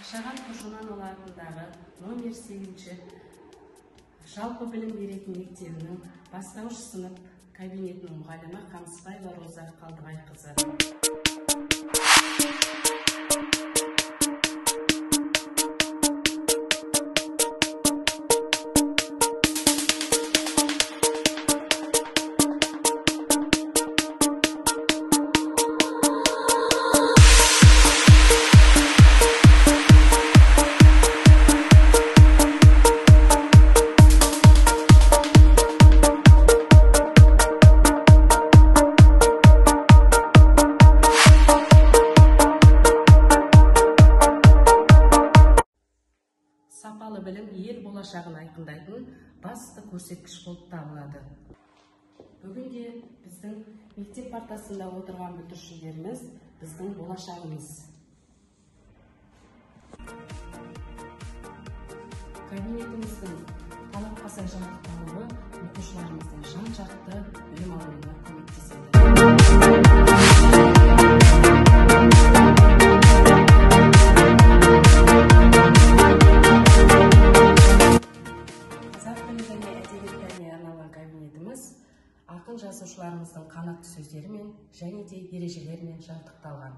Жашаған Қошананұлы атындағы номер 8-ші жалпы білім беретін мектебінің бастауыш сынып кабинетінің мұғалімі Қамысбаева Роза Қалдыбайқызы. Сапалы білім ел болашағын айқындайтын басты көрсеткіш болып табылады. Бүгінде біздің мектеп партасында отырған бүлдіршіндеріміз біздің болашағымыз. Кабинетіміздің талапқа сай жабдықталуы оқушыларымыздың жан-жақты білім алуына көмектеседі. Ақын жазушыларымыздың қанатты сөздерімен және де ережелерімен жабдықталған.